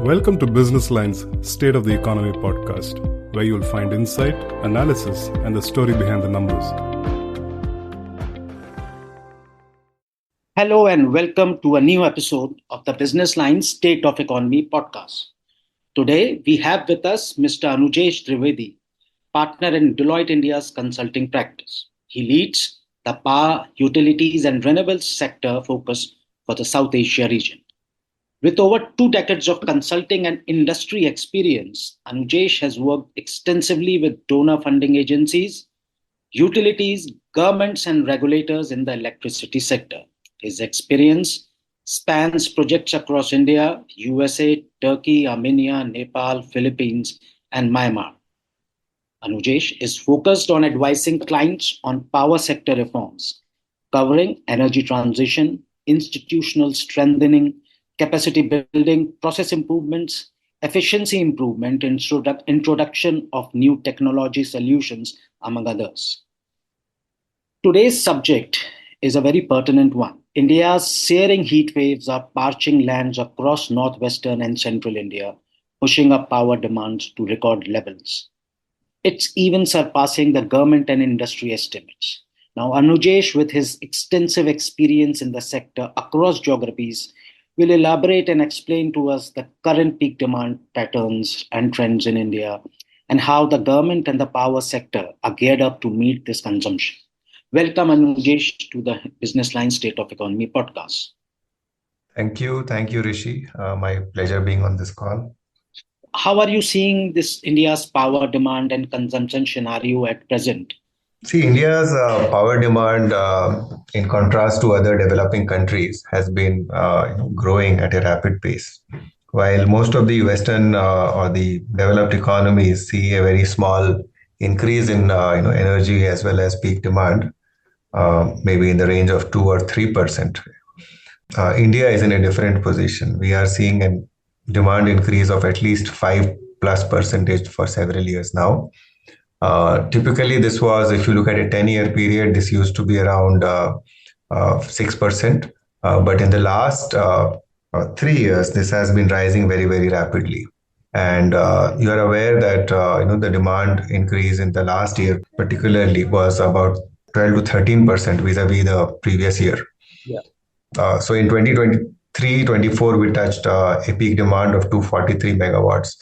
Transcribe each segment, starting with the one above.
Welcome to Business Line's State of the Economy podcast, where you'll find insight, analysis, and the story behind the numbers. Hello and welcome to a new episode of the Business Line's State of Economy podcast. Today, we have with us Mr. Anujesh Dwivedi, partner in Deloitte India's consulting practice. He leads the power, utilities, and renewables sector focus for the South Asia region. With over 2 decades of consulting and industry experience, Anujesh has worked extensively with donor funding agencies, utilities, governments, and regulators in the electricity sector. His experience spans projects across India, USA, Turkey, Armenia, Nepal, Philippines, and Myanmar. Anujesh is focused on advising clients on power sector reforms, covering energy transition, institutional strengthening, capacity building, process improvements, efficiency improvement, introduction of new technology solutions, among others. Today's subject is a very pertinent one. India's searing heat waves are parching lands across northwestern and central India, pushing up power demands to record levels. It's even surpassing the government and industry estimates. Now, Anujesh, with his extensive experience in the sector across geographies, will elaborate and explain to us the current peak demand patterns and trends in India and how the government and the power sector are geared up to meet this consumption. Welcome, Anujesh, to the Business Line State of Economy podcast. Thank you, Rishi. My pleasure being on this call. How are you seeing this India's power demand and consumption scenario at present? See, India's power demand, in contrast to other developing countries, has been growing at a rapid pace. While most of the Western or the developed economies see a very small increase in energy as well as peak demand, maybe in the range of 2 or 3%. India is in a different position. We are seeing a demand increase of at least 5+% for several years now. Typically, this was, if you look at a 10-year period, this used to be around 6%. But in the last 3 years, this has been rising very, very rapidly. And you are aware that the demand increase in the last year particularly was about 12 to 13% vis-a-vis the previous year. Yeah. So in 2023-24, we touched a peak demand of 243 megawatts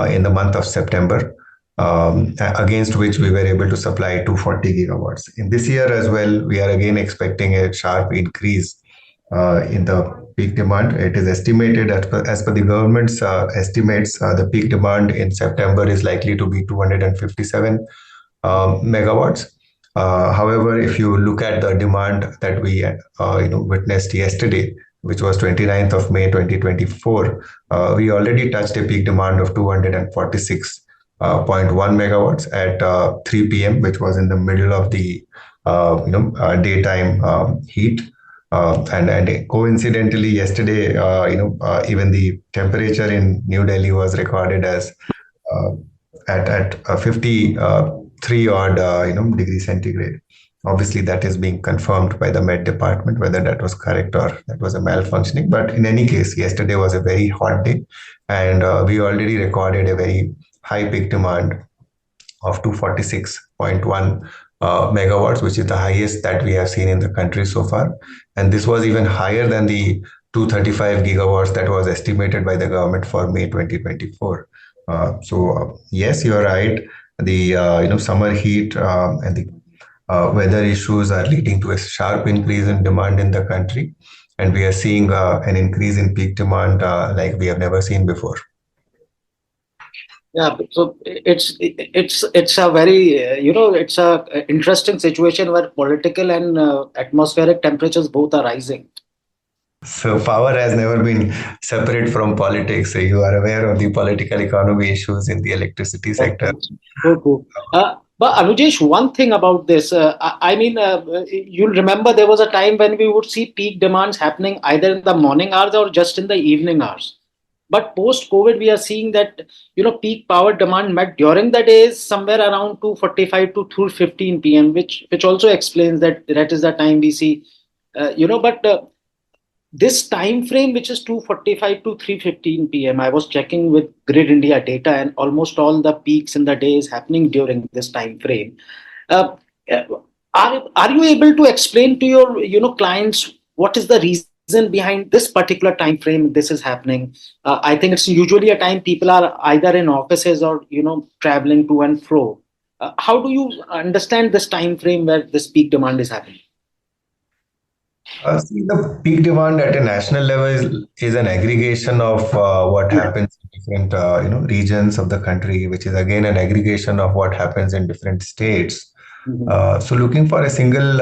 in the month of September, against which we were able to supply 240 gigawatts. In this year as well, we are again expecting a sharp increase in the peak demand. It is estimated as per the government's estimates, the peak demand in September is likely to be 257 megawatts. However, if you look at the demand that we witnessed yesterday, which was 29th of May 2024, we already touched a peak demand of 246.1 megawatts at 3 p.m., which was in the middle of the daytime heat. And coincidentally, yesterday, even the temperature in New Delhi was recorded as at 53 odd degrees centigrade. Obviously, that is being confirmed by the Met Department, whether that was correct or that was a malfunctioning. But in any case, yesterday was a very hot day, and we already recorded a very high peak demand of 246.1 megawatts, which is the highest that we have seen in the country so far. And this was even higher than the 235 gigawatts that was estimated by the government for May 2024. So yes, you are right. The summer heat and the weather issues are leading to a sharp increase in demand in the country, and we are seeing an increase in peak demand like we have never seen before. Yeah, so it's a very it's a interesting situation where political and atmospheric temperatures both are rising. So power has never been separate from politics. So you are aware of the political economy issues in the electricity sector. Cool. But Anujesh, one thing about this, you'll remember there was a time when we would see peak demands happening either in the morning hours or just in the evening hours. But post-COVID, we are seeing that peak power demand met during the day is somewhere around 2:45 to 2:15 p.m., which also explains that is the time we see. But this time frame, which is 2:45 to 3:15 p.m., I was checking with Grid India data, and almost all the peaks in the day is happening during this time frame. Uh, uh, are you able to explain to your clients what is the reason behind this particular time frame this is happening? I think it's usually a time people are either in offices or traveling to and fro. How do you understand this time frame where this peak demand is happening? See, the peak demand at a national level is an aggregation of what happens in different regions of the country, which is again an aggregation of what happens in different states. Mhm. So looking for a single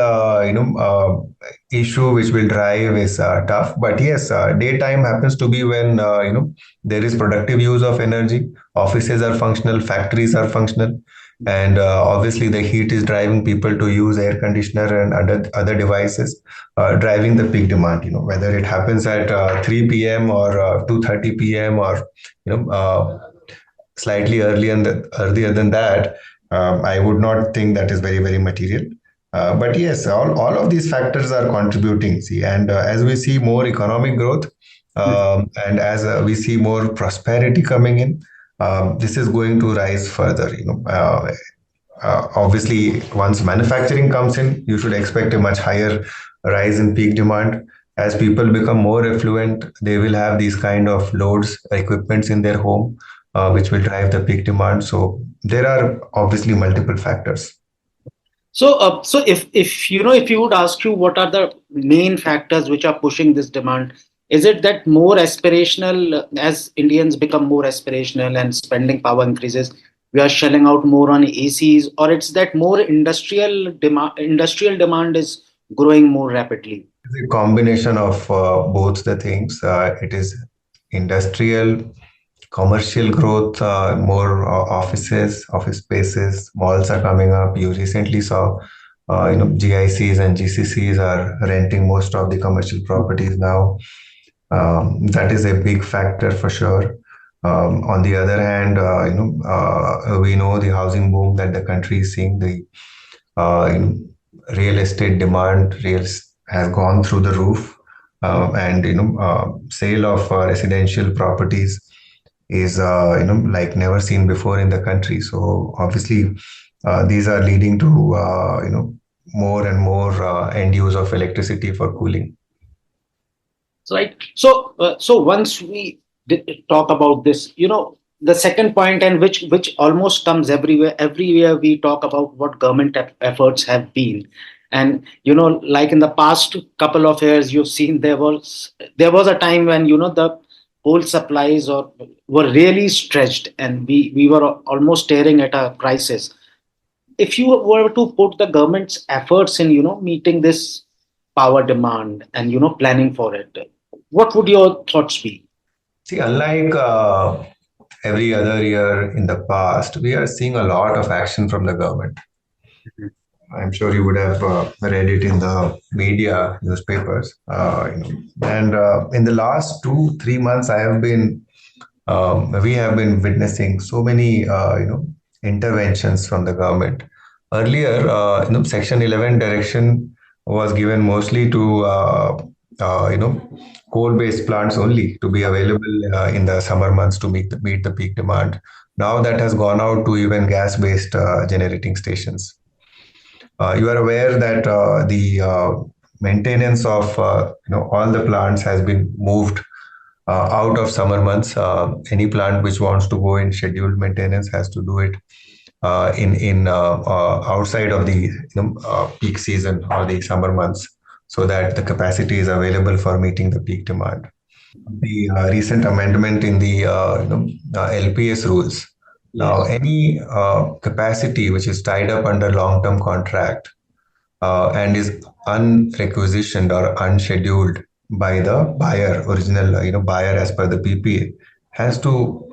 issue which will drive is tough. But yes, daytime happens to be when there is productive use of energy. Offices are functional, factories are functional, and obviously the heat is driving people to use air conditioner and other devices, driving the peak demand. Whether it happens at 3 p.m. or 2:30 p.m. or slightly earlier than that, I would not think that is very, very material. But yes, all of these factors are contributing. See, and as we see more economic growth, and as we see more prosperity coming in, this is going to rise further. Obviously, once manufacturing comes in, you should expect a much higher rise in peak demand. As people become more affluent, they will have these kind of loads, equipments in their home, which will drive the peak demand. So there are obviously multiple factors. So if you would ask you what are the main factors which are pushing this demand, is it that more aspirational, as Indians become more aspirational and spending power increases, we are shelling out more on ACs, or it's that more industrial demand is growing more rapidly? It's a combination of both the things. It is industrial, commercial growth, more offices, office spaces, malls are coming up. You recently saw, GICs and GCCs are renting most of the commercial properties now. That is a big factor for sure. On the other hand, we know the housing boom that the country is seeing. The real estate demand has gone through the roof, and sale of residential properties is like never seen before in the country. So obviously, these are leading to more and more end use of electricity for cooling. Right. So once we talk about this, the second point, and which almost comes everywhere. Everywhere we talk about what government efforts have been, and like in the past couple of years, you've seen there was a time when the coal supplies or were really stretched, and we were almost staring at a crisis. If you were to put the government's efforts in meeting this power demand and planning for it, what would your thoughts be? See, unlike every other year in the past, we are seeing a lot of action from the government. I'm sure you would have read it in the media, newspapers. And in the last 2, 3 months, we have been witnessing so many, interventions from the government. Earlier, Section 11 direction was given mostly to, coal-based plants only to be available in the summer months to meet the peak demand. Now that has gone out to even gas-based generating stations. You are aware that the maintenance of all the plants has been moved out of summer months. Any plant which wants to go in scheduled maintenance has to do it in outside of the peak season or the summer months, so that the capacity is available for meeting the peak demand. The recent amendment in the LPS rules. Now, Yes. any capacity which is tied up under long-term contract and is unrequisitioned or unscheduled by the buyer, original buyer as per the PPA, has to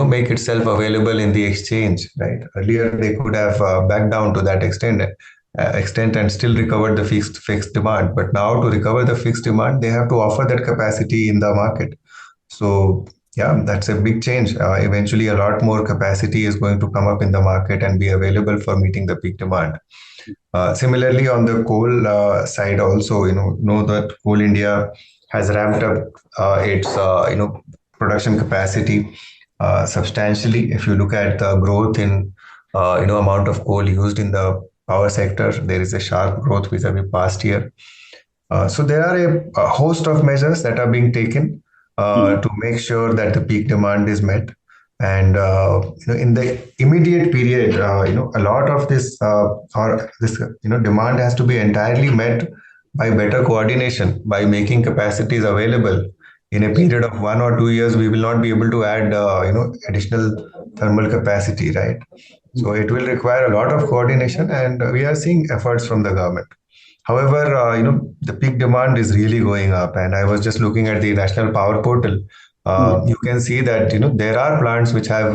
make itself available in the exchange. Right. Earlier, they could have backed down to that extent and still recovered the fixed demand. But now, to recover the fixed demand, they have to offer that capacity in the market. So yeah, that's a big change. Eventually, a lot more capacity is going to come up in the market and be available for meeting the peak demand. Similarly, on the coal side, also, know that Coal India has ramped up its production capacity substantially. If you look at the growth in amount of coal used in the power sector, there is a sharp growth vis-a-vis past year. So there are a host of measures that are being taken Mhm. to make sure that the peak demand is met. And in the immediate period, a lot of this or this demand has to be entirely met by better coordination, by making capacities available. In a period of 1 or 2 years, we will not be able to add additional thermal capacity, right? So it will require a lot of coordination, and we are seeing efforts from the government. However, the peak demand is really going up, and I was just looking at the National Power Portal. Mhm. You can see that there are plants which have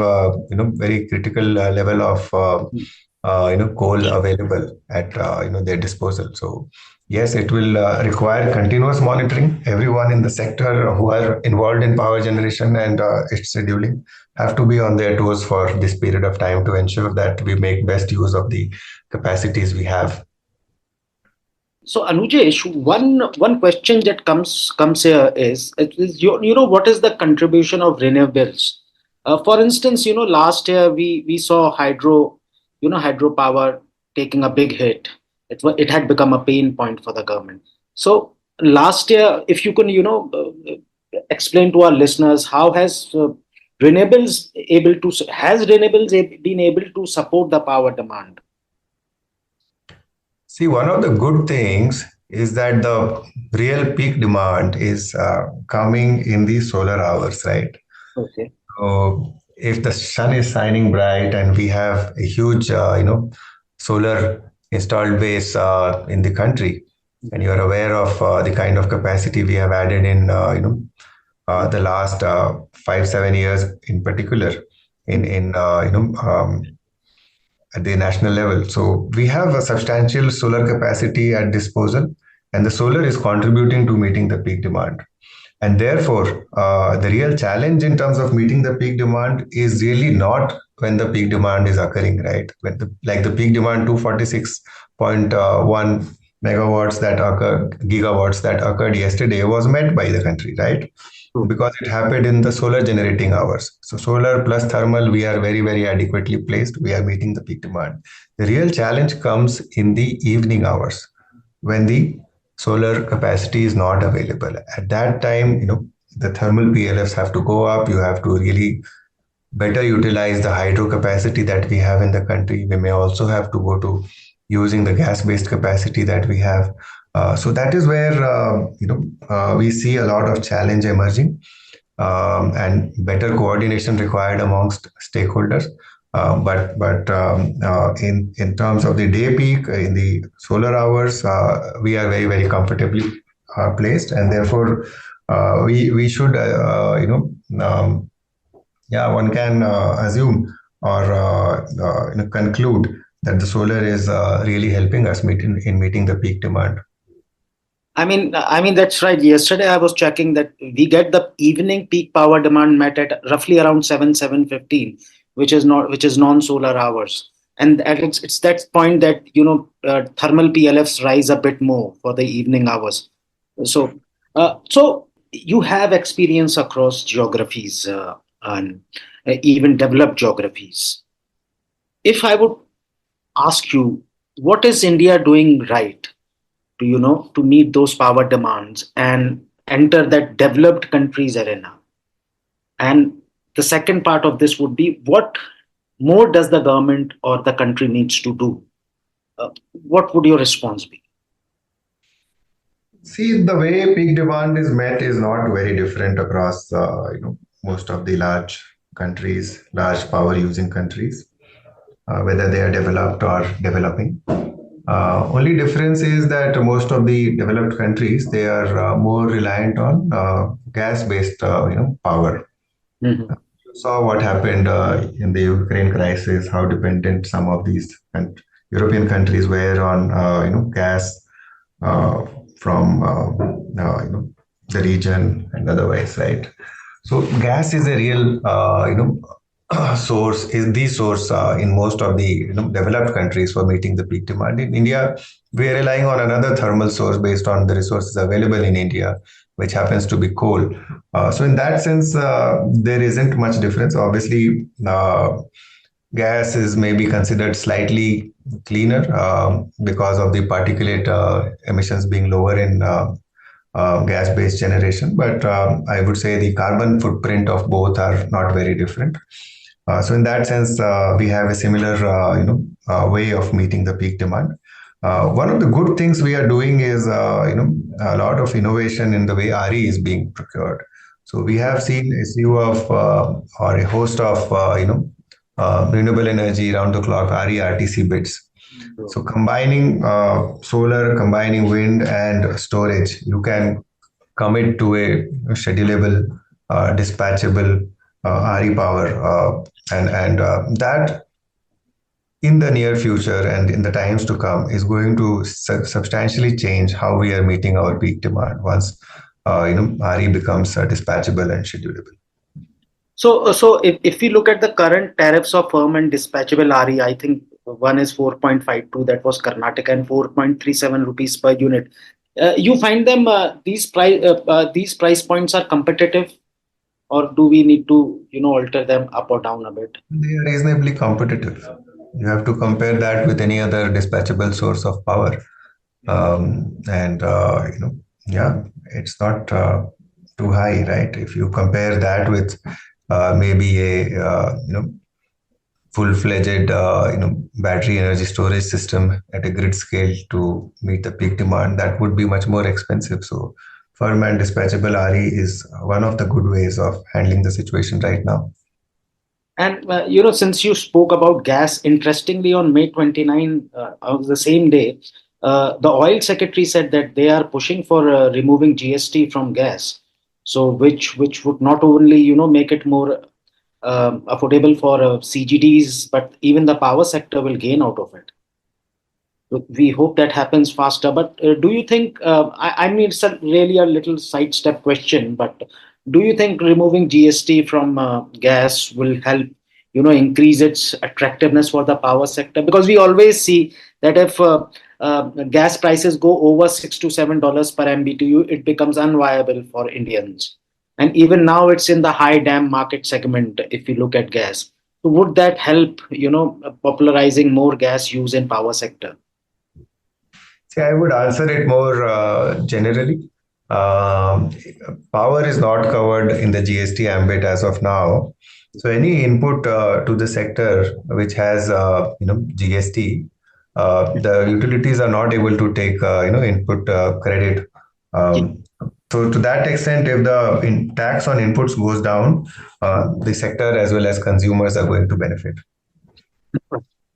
very critical level of coal available at their disposal. So yes, it will require continuous monitoring. Everyone in the sector who are involved in power generation and its scheduling have to be on their toes for this period of time to ensure that we make best use of the capacities we have. So Anujesh, one question that comes here is what is the contribution of renewables? For instance, last year we saw hydropower taking a big hit. It had become a pain point for the government. So last year, if you can explain to our listeners how has renewables been able to support the power demand? See, one of the good things is that the real peak demand is coming in the solar hours, right? Okay. So if the sun is shining bright and we have a huge, solar installed base in the country, and you are aware of the kind of capacity we have added in, the last 5 7 years in particular, in at the national level. So we have a substantial solar capacity at disposal, and the solar is contributing to meeting the peak demand. And therefore, the real challenge in terms of meeting the peak demand is really not when the peak demand is occurring, right? When the peak demand 246.1 megawatts that occurred, gigawatts that occurred yesterday was met by the country, right? True. Because it happened in the solar generating hours. So solar plus thermal, we are very, very adequately placed. We are meeting the peak demand. The real challenge comes in the evening hours when the solar capacity is not available. At that time, the thermal PLFs have to go up. You have to really better utilize the hydro capacity that we have in the country. We may also have to go to using the gas-based capacity that we have. So that is where we see a lot of challenge emerging, and better coordination required amongst stakeholders. But in terms of the day peak in the solar hours, we are very very comfortably placed, and therefore we should yeah, one can assume or conclude that the solar is really helping us in meeting the peak demand. I mean that's right. Yesterday I was checking that we get the evening peak power demand met at roughly around 7:15, which is non-solar hours, and it's that point that thermal PLFs rise a bit more for the evening hours. So you have experience across geographies and even developed geographies. If I would ask you, what is India doing right to meet those power demands and enter that developed countries arena? And the second part of this would be, what more does the government or the country needs to do? What would your response be? See, the way peak demand is met is not very different across most of the large countries, large power using countries, whether they are developed or developing. Only difference is that most of the developed countries, they are more reliant on gas-based power. Mhm. You saw what happened in the Ukraine crisis, how dependent some of these European countries were on gas uh, from the region and otherwise, right? So gas is a real source is the source in most of the developed countries for meeting the peak demand. In India, we are relying on another thermal source based on the resources available in India, which happens to be coal. So in that sense, there isn't much difference. Obviously, gas is maybe considered slightly cleaner because of the particulate emissions being lower in gas-based generation. But I would say the carbon footprint of both are not very different. So in that sense, we have a similar, way of meeting the peak demand. One of the good things we are doing is, a lot of innovation in the way RE is being procured. So we have seen a slew of or a host of, renewable energy around the clock RE/RTC bids. So combining solar, combining wind and storage, you can commit to a schedulable, dispatchable RE power, and that in the near future and in the times to come is going to substantially change how we are meeting our peak demand once RE becomes dispatchable and schedulable. So if we look at the current tariffs of firm and dispatchable RE, I think one is 4.52, that was Karnataka, and 4.37 rupees per unit. You find them these price points are competitive, or do we need to alter them up or down a bit? They are reasonably competitive. You have to compare that with any other dispatchable source of power, and yeah, it's not too high, right? If you compare that with maybe a full-fledged battery energy storage system at a grid scale to meet the peak demand, that would be much more expensive. So firm and dispatchable RE is one of the good ways of handling the situation right now. And since you spoke about gas, interestingly, on May 29 of the same day, the oil secretary said that they are pushing for removing GST from gas, so which would not only make it more affordable for CGDs, but even the power sector will gain out of it. We hope that happens faster. But do you think, I mean, it's really a little sidestep question, but do you think removing GST from gas will help, increase its attractiveness for the power sector? Because we always see that if gas prices go over $6 to $7 per MBTU, it becomes unviable for Indians. And even now it's in the high dam market segment, if you look at gas. So would that help, popularizing more gas use in power sector? See, I would answer it more generally. Power is not covered in the GST ambit as of now. So any input to the sector which has GST, the utilities are not able to take input credit. So to that extent, if the tax on inputs goes down, the sector as well as consumers are going to benefit.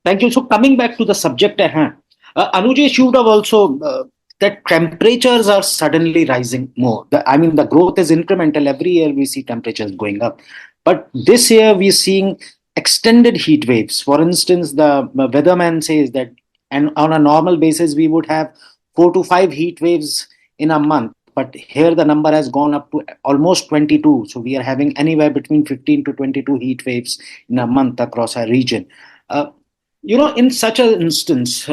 Thank you. So coming back to the subject at hand, Anujesh, you would have also that temperatures are suddenly rising more. The growth is incremental. Every year we see temperatures going up. But this year we're seeing extended heat waves. For instance, the weatherman says that and on a normal basis, we would have 4 to 5 heat waves in a month. But here the number has gone up to almost 22. So we are having anywhere between 15 to 22 heat waves in a month across our region. In such an instance,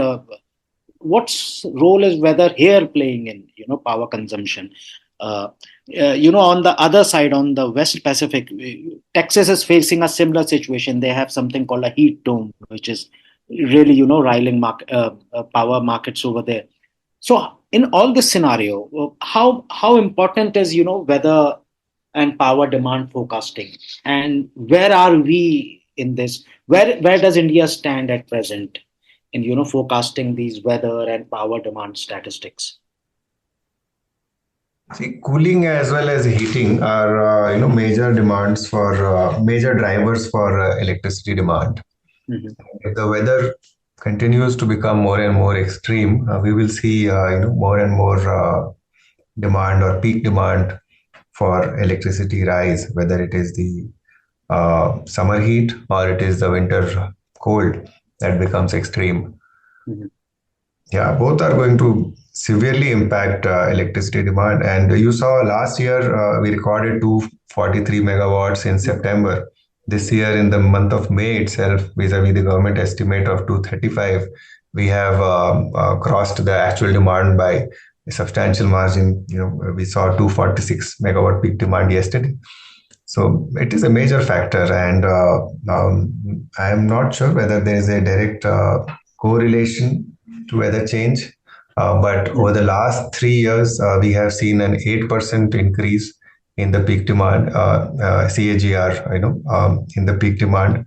what role is weather here playing in power consumption? On the other side, on the West Pacific, Texas is facing a similar situation. They have something called a heat dome, which is really riling power markets over there. So in all this scenario, how important is weather and power demand forecasting, and where are we in this? Where does India stand at present in forecasting these weather and power demand statistics? See, cooling as well as heating are major demands for major drivers for electricity demand. Mm-hmm. If the weather continues to become more and more extreme, we will see more and more demand or peak demand for electricity rise, whether it is the summer heat or it is the winter cold that becomes extreme. Mm-hmm. Yeah, both are going to severely impact electricity demand. And you saw last year we recorded 243 megawatts in September, This year, in the month of May itself, vis-a-vis the government estimate of 235, we have crossed the actual demand by a substantial margin. We saw 246 megawatt peak demand yesterday. So it is a major factor, and I am not sure whether there is a direct correlation to weather change. But over the last 3 years, we have seen an 8% increase in the peak demand, CAGR, in the peak demand,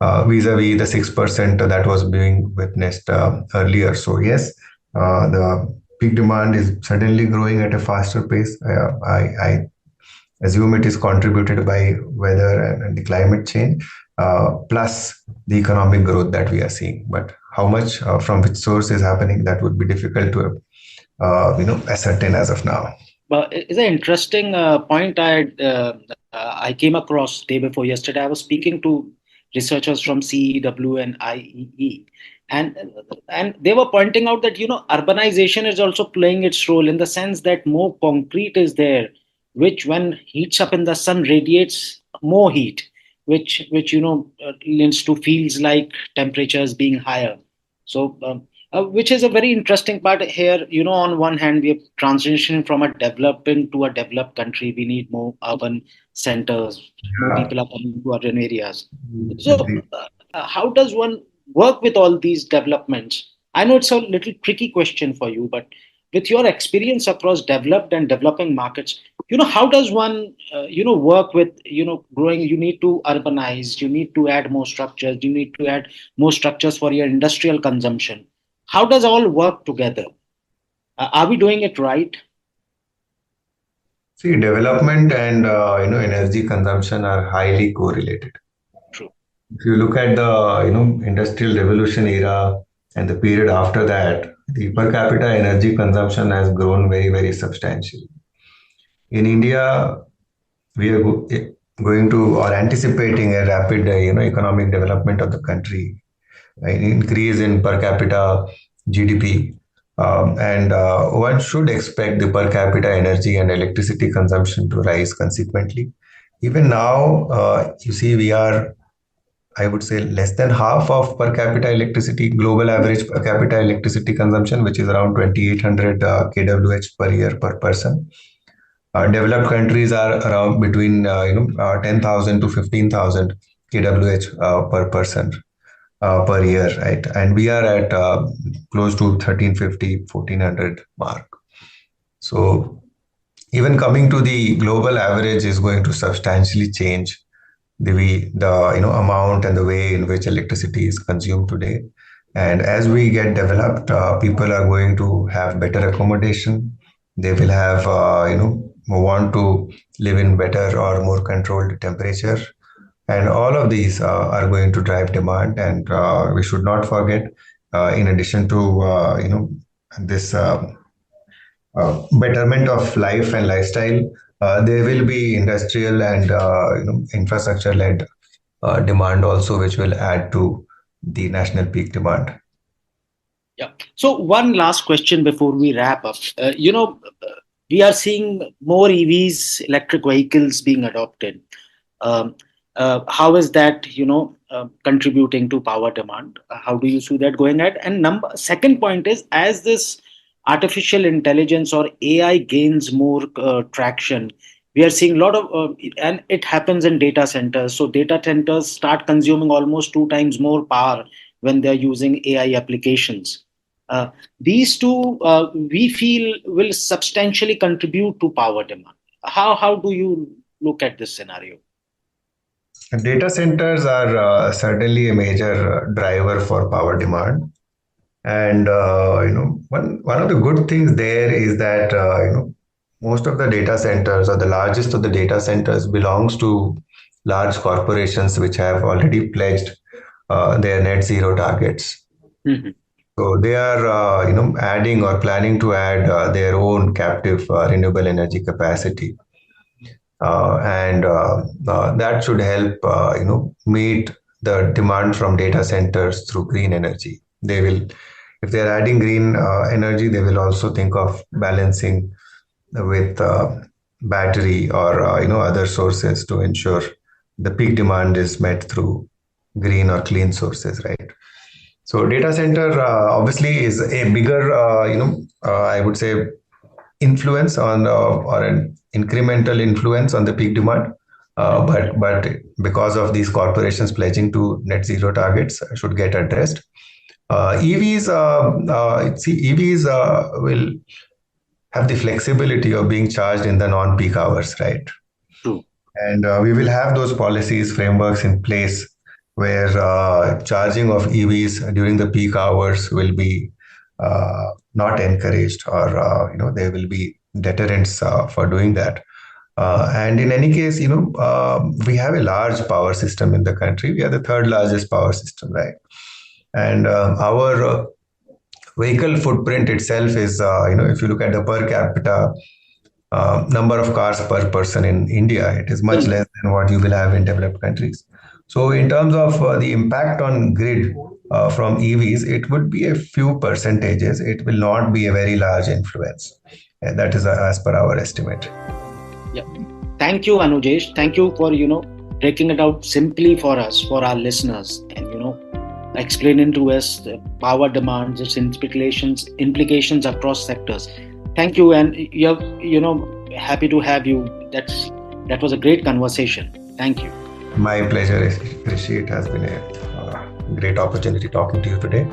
vis-a-vis the 6% that was being witnessed earlier. So yes, the peak demand is suddenly growing at a faster pace. I assume it is contributed by weather and the climate change, plus the economic growth that we are seeing. But how much from which source is happening, that would be difficult to ascertain as of now. But it's an interesting point I came across day before yesterday. I was speaking to researchers from CEW and IEE, and they were pointing out that urbanization is also playing its role in the sense that more concrete is there, which when heats up in the sun radiates more heat, which leads to feels like temperatures being higher. So which is a very interesting part here. On one hand, we are transitioning from a developing to a developed country. We need more urban centers. More Yeah. people are coming to urban areas. So, Agree. how does one work with all these developments? I know it's a little tricky question for you, but with your experience across developed and developing markets, how does one, work with, growing? You need to urbanize. You need to add more structures. You need to add more structures for your industrial consumption. How does all work together? Are we doing it right? See, development and energy consumption are highly correlated. True. If you look at the industrial revolution era and the period after that, the per capita energy consumption has grown very, very substantially. In India, we are going to or anticipating a rapid economic development of the country, an increase in per capita GDP, and one should expect the per capita energy and electricity consumption to rise consequently. Even now, you see, we are, I would say, less than half of per capita electricity, global average per capita electricity consumption, which is around 2,800 kWh per year per person. Developed countries are around between 10,000 to 15,000 kWh per person per year, right? And we are at close to 1350, 1400 mark. So even coming to the global average is going to substantially change the amount and the way in which electricity is consumed today. And as we get developed, people are going to have better accommodation. They will have want to live in better or more controlled temperature, and all of these are going to drive demand. And we should not forget, in addition to this betterment of life and lifestyle, there will be industrial and infrastructure led demand also, which will add to the national peak demand. Yeah. So one last question before we wrap up. We are seeing more EVs, electric vehicles being adopted. Um, how is that, contributing to power demand? How do you see that going ahead? And second point is, as this artificial intelligence or AI gains more traction, we are seeing a lot of, and it happens in data centers. So data centers start consuming almost two times more power when they're using AI applications. These two, we feel, will substantially contribute to power demand. How do you look at this scenario? Data centers are certainly a major driver for power demand. And one of the good things there is that most of the data centers, or the largest of the data centers, belongs to large corporations which have already pledged their net zero targets. Mhm. So they are adding or planning to add their own captive renewable energy capacity, and that should help meet the demand from data centers through green energy. They will, if they're adding green energy, they will also think of balancing with battery or other sources to ensure the peak demand is met through green or clean sources, right? So data center obviously is a bigger, I would say, influence on or an incremental influence on the peak demand. But because of these corporations pledging to net zero targets, should get addressed. EVs will have the flexibility of being charged in the non-peak hours, right? True. And we will have those policies, frameworks in place where charging of EVs during the peak hours will be not encouraged, or there will be deterrents for doing that. And in any case, we have a large power system in the country. We are the third largest power system, right? And our vehicle footprint itself is, if you look at the per capita number of cars per person in India, it is much less than what you will have in developed countries. So in terms of the impact on grid from EVs, it would be a few percentages. It will not be a very large influence. And that is as per our estimate. Yeah. Thank you, Anujesh. Thank you for, breaking it out simply for us, for our listeners, and, explaining to us the power demands, its implications across sectors. Thank you, and happy to have you. That was a great conversation. Thank you. My pleasure, Rishi. It has been a great opportunity talking to you today.